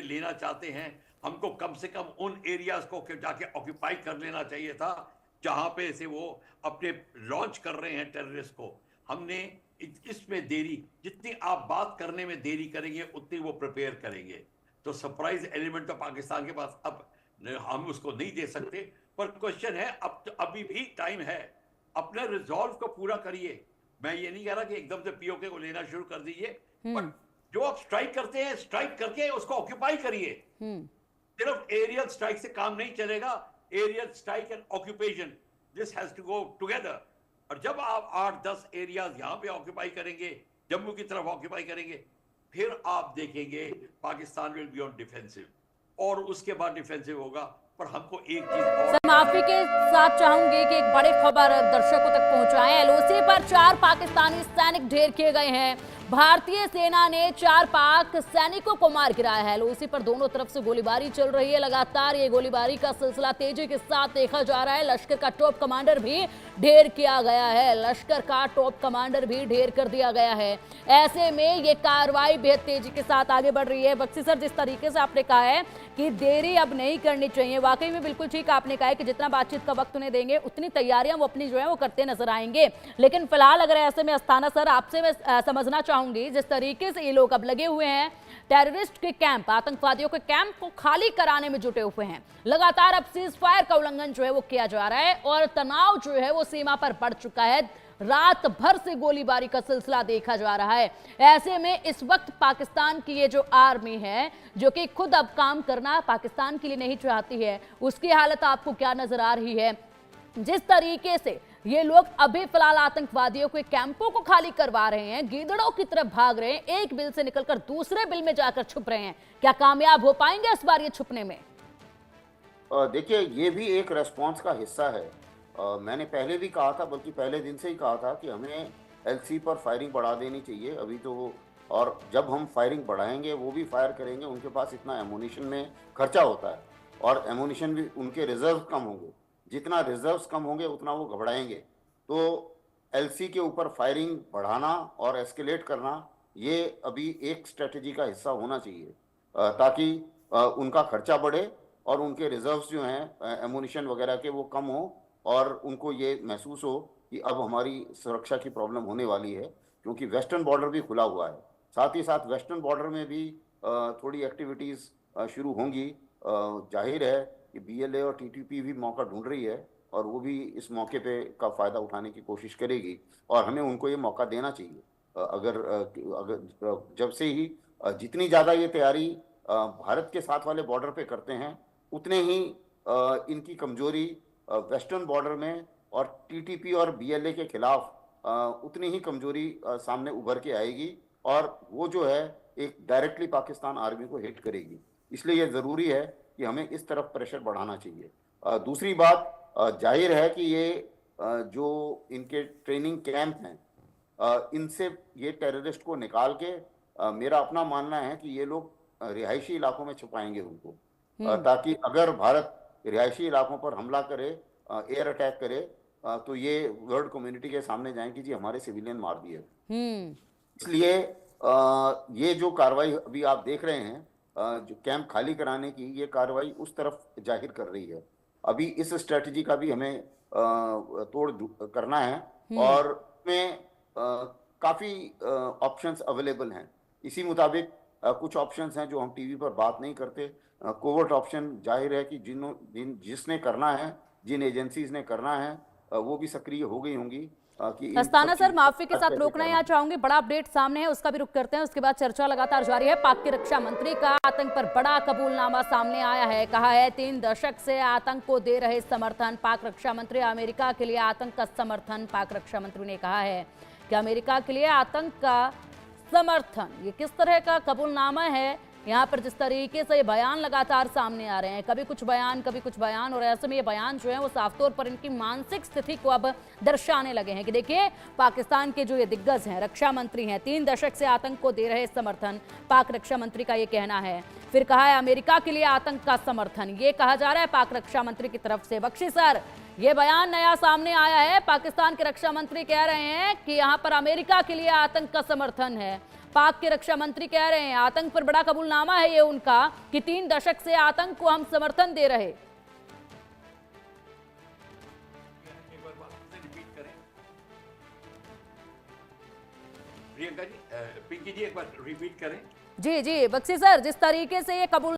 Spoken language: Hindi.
लेना चाहते हैं, हमको कम से कम उन एरियाज को जाके ऑक्यूपाई कर लेना चाहिए था जहां पे से वो अपने लॉन्च कर रहे हैं टेररिस्ट को। हमने इसमें देरी, जितनी आप बात करने में देरी करेंगे उतनी वो प्रिपेयर करेंगे। तो सरप्राइज एलिमेंट तो पाकिस्तान के पास अब हम उसको नहीं दे सकते। पर क्वेश्चन है, अब तो अभी भी टाइम है, अपने रिजॉल्व को पूरा करिए। मैं ये नहीं कह रहा कि एकदम से पीओके को लेना शुरू कर दीजिए, बट जो आप स्ट्राइक करते हैं, स्ट्राइक करके उसको ऑक्यूपाई करिए। सिर्फ एरियल स्ट्राइक से काम नहीं चलेगा। Aerial strike and occupation, this has to go together. और जब आप 8-10 एरियाज यहां पे ऑक्यूपाई करेंगे, जम्मू की तरफ ऑक्यूपाई करेंगे, फिर आप देखेंगे Pakistan will be on defensive, और उसके बाद डिफेंसिव होगा। पर हमको एक चीज और, सर माफी के साथ चाहूंगी कि एक बड़ी खबर दर्शकों तक पहुंचाएं। एलओसी पर 4 पाकिस्तानी सैनिक ढेर किए गए हैं। भारतीय सेना ने 4 पाक सैनिकों को मार गिराया है। एलओसी पर दोनों तरफ से गोलीबारी चल रही है। लगातार ये गोलीबारी का सिलसिला तेजी के साथ देखा जा रहा है। लश्कर का टॉप कमांडर भी ढेर किया गया है। लश्कर का टॉप कमांडर भी ढेर कर दिया गया है। ऐसे में ये कार्रवाई बेहद तेजी के साथ आगे बढ़ रही है। बख्शी सर, जिस तरीके से आपने कहा है कि देरी अब नहीं करनी चाहिए, वाकई में बिल्कुल ठीक आपने कहा है कि जितना बातचीत का वक्त उन्हें देंगे उतनी तैयारियां वो अपनी जो है वो करते नजर आएंगे। लेकिन फिलहाल अगर ऐसे में अस्थाना सर, आपसे मैं समझना चाहूंगी, जिस तरीके से ये लोग अब लगे हुए हैं टेररिस्ट के कैंप, आतंकवादियों के कैंप को खाली कराने में जुटे हुए हैं, लगातार अब सीज फायर का उल्लंघन जो है वो किया जा रहा है और तनाव जो है वो सीमा पर बढ़ चुका है। रात भर से गोलीबारी का सिलसिला देखा जा रहा है। ऐसे में इस वक्त पाकिस्तान की ये जो आर्मी है, जो कि खुद अब काम करना पाकिस्तान के लिए नहीं चाहती है, उसकी हालत आपको क्या नजर आ रही है? जिस तरीके से ये लोग अभी फिलहाल आतंकवादियों के कैंपों को खाली करवा रहे हैं, गीदड़ों की तरफ भाग रहे हैं, एक बिल से निकलकर दूसरे बिल में जाकर छुप रहे हैं, क्या कामयाब हो पाएंगे इस बार ये छुपने में? देखिए, ये भी एक रेस्पॉन्स का हिस्सा है। मैंने पहले भी कहा था, बल्कि पहले दिन से ही कहा था कि हमें एलसी पर फायरिंग बढ़ा देनी चाहिए अभी तो। और जब हम फायरिंग बढ़ाएंगे, वो भी फायर करेंगे, उनके पास इतना एमुनिशन में खर्चा होता है और एमुनिशन भी, उनके रिजर्व कम होंगे। जितना रिजर्व्स कम होंगे उतना वो घबराएंगे। तो एलसी के ऊपर फायरिंग बढ़ाना और एस्केलेट करना, ये अभी एक स्ट्रेटजी का हिस्सा होना चाहिए, ताकि उनका खर्चा बढ़े और उनके रिजर्व्स जो हैं एमुनिशन वगैरह के, वो कम हो और उनको ये महसूस हो कि अब हमारी सुरक्षा की प्रॉब्लम होने वाली है, क्योंकि वेस्टर्न बॉर्डर भी खुला हुआ है। साथ ही साथ वेस्टर्न बॉर्डर में भी थोड़ी एक्टिविटीज़ शुरू होंगी। जाहिर है कि बीएलए और टीटीपी भी मौका ढूंढ रही है और वो भी इस मौके पे का फ़ायदा उठाने की कोशिश करेगी और हमें उनको ये मौका देना चाहिए। अगर जब से ही जितनी ज़्यादा ये तैयारी भारत के साथ वाले बॉर्डर पे करते हैं, उतने ही इनकी कमजोरी वेस्टर्न बॉर्डर में और टीटीपी और बीएलए के खिलाफ उतनी ही कमजोरी सामने उभर के आएगी और वो जो है एक डायरेक्टली पाकिस्तान आर्मी को हिट करेगी। इसलिए ये ज़रूरी है कि हमें इस तरफ प्रेशर बढ़ाना चाहिए। दूसरी बात, जाहिर है कि ये जो इनके ट्रेनिंग कैंप हैं, इनसे ये टेररिस्ट को निकाल के, मेरा अपना मानना है कि ये लोग रिहायशी इलाकों में छुपाएंगे उनको, ताकि अगर भारत रिहायशी इलाकों पर हमला करे, एयर अटैक करे, तो ये वर्ल्ड कम्युनिटी के सामने जाएं कि जी हमारे सिविलियन मार दिए। इसलिए ये जो कार्रवाई अभी आप देख रहे हैं, जो कैंप खाली कराने की, ये कार्रवाई उस तरफ जाहिर कर रही है। अभी इस स्ट्रेटजी का भी हमें तोड़ करना है और उसमें काफ़ी ऑप्शंस अवेलेबल हैं। इसी मुताबिक कुछ ऑप्शंस हैं जो हम टीवी पर बात नहीं करते। कोवर्ट ऑप्शन जाहिर है कि जिसने करना है, जिन एजेंसीज ने करना है, वो भी सक्रिय हो गई होंगी। अस्थाना सर, माफी के साथ रोकना यहाँ चाहूंगी, बड़ा अपडेट सामने है, उसका भी रुख करते हैं, उसके बाद चर्चा लगातार जारी है। पाक के रक्षा मंत्री का आतंक पर बड़ा कबूलनामा सामने आया है। कहा है 3 दशक से आतंक को दे रहे समर्थन पाक रक्षा मंत्री, अमेरिका के लिए आतंक का समर्थन। पाक रक्षा मंत्री ने कहा है कि अमेरिका के लिए आतंक का समर्थन, ये किस तरह का कबूलनामा है? यहाँ पर जिस तरीके से ये बयान लगातार सामने आ रहे हैं, कभी कुछ बयान, और ऐसे में ये बयान जो है वो साफ तौर पर इनकी मानसिक स्थिति को अब दर्शाने लगे हैं कि देखिए, पाकिस्तान के जो ये दिग्गज हैं, रक्षा मंत्री हैं, 3 दशक से आतंक को दे रहे समर्थन, पाक रक्षा मंत्री का ये कहना है। फिर कहा है अमेरिका के लिए आतंक का समर्थन, ये कहा जा रहा है पाक रक्षा मंत्री की तरफ से। बख्शी सर, ये बयान नया सामने आया है, पाकिस्तान के रक्षा मंत्री कह रहे हैं कि यहाँ पर अमेरिका के लिए आतंक का समर्थन है। पाक के रक्षा मंत्री कह रहे हैं आतंक पर बड़ा कबूलनामा है ये उनका कि 3 दशक से आतंक को हम समर्थन दे रहे। एक बार वापस रिपीट करें प्रियंका जी, पिंकी जी एक बार रिपीट करें। जी जी बख्शी सर, जिस तरीके से ये कबूल